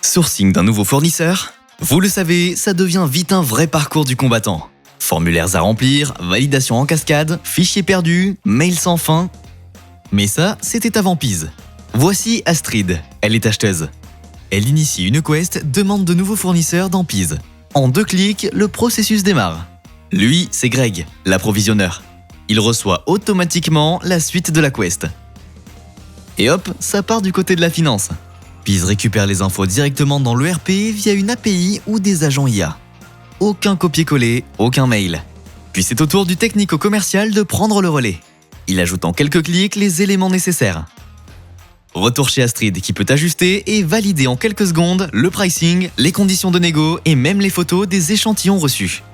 Sourcing d'un nouveau fournisseur? Vous le savez, ça devient vite un vrai parcours du combattant. Formulaires à remplir, validation en cascade, fichiers perdus, mails sans fin. Mais ça, c'était avant Pease. Voici Astrid, elle est acheteuse. Elle initie une quest, demande de nouveaux fournisseurs dans Pease. En 2 clics, le processus démarre. Lui, c'est Greg, l'approvisionneur. Il reçoit automatiquement la suite de la quest. Et hop, ça part du côté de la finance. Pease récupère les infos directement dans l'ERP via une API ou des agents IA. Aucun copier-coller, aucun mail. Puis c'est au tour du technico-commercial de prendre le relais. Il ajoute en quelques clics les éléments nécessaires. Retour chez Astrid qui peut ajuster et valider en quelques secondes le pricing, les conditions de négo et même les photos des échantillons reçus.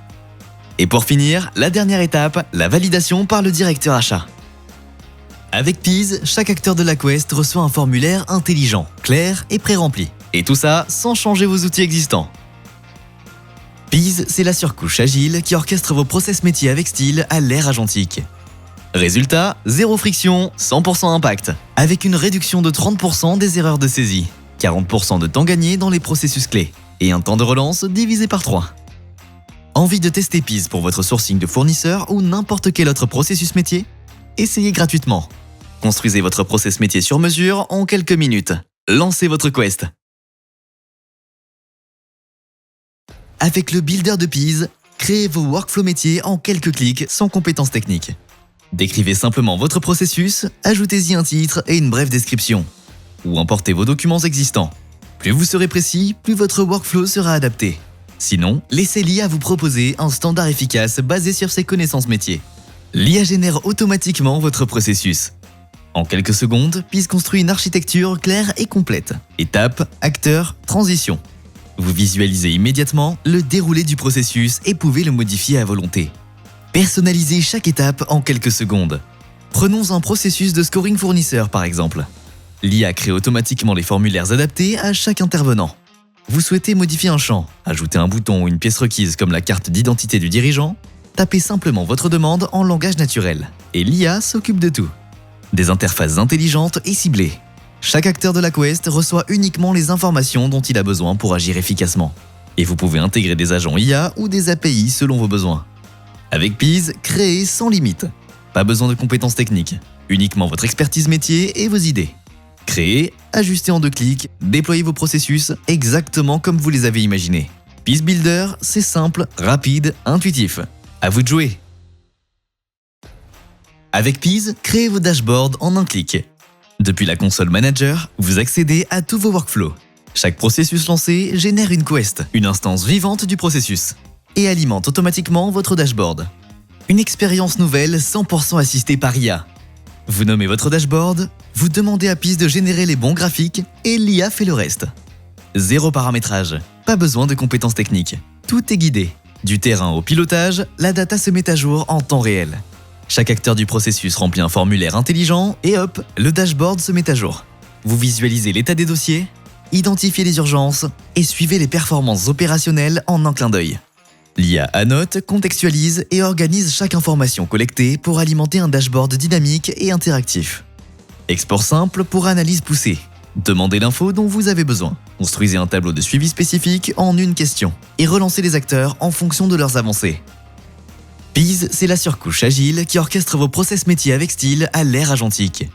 Et pour finir, la dernière étape, la validation par le directeur achat. Avec Pease, chaque acteur de la quest reçoit un formulaire intelligent, clair et pré-rempli. Et tout ça sans changer vos outils existants. Pease, c'est la surcouche agile qui orchestre vos process métiers avec style à l'ère agentique. Résultat, 0 friction, 100% impact, avec une réduction de 30% des erreurs de saisie, 40% de temps gagné dans les processus clés, et un temps de relance divisé par 3. Envie de tester Pease pour votre sourcing de fournisseurs ou n'importe quel autre processus métier? Essayez gratuitement. Construisez votre process métier sur mesure en quelques minutes. Lancez votre quest. Avec le builder de Pease, créez vos workflows métiers en quelques clics sans compétences techniques. Décrivez simplement votre processus, ajoutez-y un titre et une brève description. Ou importez vos documents existants. Plus vous serez précis, plus votre workflow sera adapté. Sinon, laissez l'IA vous proposer un standard efficace basé sur ses connaissances métiers. L'IA génère automatiquement votre processus. En quelques secondes, Pease construit une architecture claire et complète. Étapes, acteurs, transition. Vous visualisez immédiatement le déroulé du processus et pouvez le modifier à volonté. Personnalisez chaque étape en quelques secondes. Prenons un processus de scoring fournisseur par exemple. L'IA crée automatiquement les formulaires adaptés à chaque intervenant. Vous souhaitez modifier un champ, ajouter un bouton ou une pièce requise comme la carte d'identité du dirigeant? Tapez simplement votre demande en langage naturel et l'IA s'occupe de tout. Des interfaces intelligentes et ciblées. Chaque acteur de la quest reçoit uniquement les informations dont il a besoin pour agir efficacement. Et vous pouvez intégrer des agents IA ou des API selon vos besoins. Avec Pease, créez sans limite. Pas besoin de compétences techniques, uniquement votre expertise métier et vos idées. Créez, ajustez en 2 clics, déployez vos processus exactement comme vous les avez imaginés. Pease Builder, c'est simple, rapide, intuitif. À vous de jouer. Avec Pease, créez vos dashboards en 1 clic. Depuis la console manager, vous accédez à tous vos workflows. Chaque processus lancé génère une quest, une instance vivante du processus, et alimente automatiquement votre dashboard. Une expérience nouvelle 100% assistée par IA. Vous nommez votre dashboard, vous demandez à Pease de générer les bons graphiques et l'IA fait le reste. 0 paramétrage, pas besoin de compétences techniques. Tout est guidé. Du terrain au pilotage, la data se met à jour en temps réel. Chaque acteur du processus remplit un formulaire intelligent et hop, le dashboard se met à jour. Vous visualisez l'état des dossiers, identifiez les urgences et suivez les performances opérationnelles en un clin d'œil. L'IA annote, contextualise et organise chaque information collectée pour alimenter un dashboard dynamique et interactif. Export simple pour analyse poussée. Demandez l'info dont vous avez besoin. Construisez un tableau de suivi spécifique en une question et relancez les acteurs en fonction de leurs avancées. Pease, c'est la surcouche agile qui orchestre vos process métiers avec style à l'ère agentique.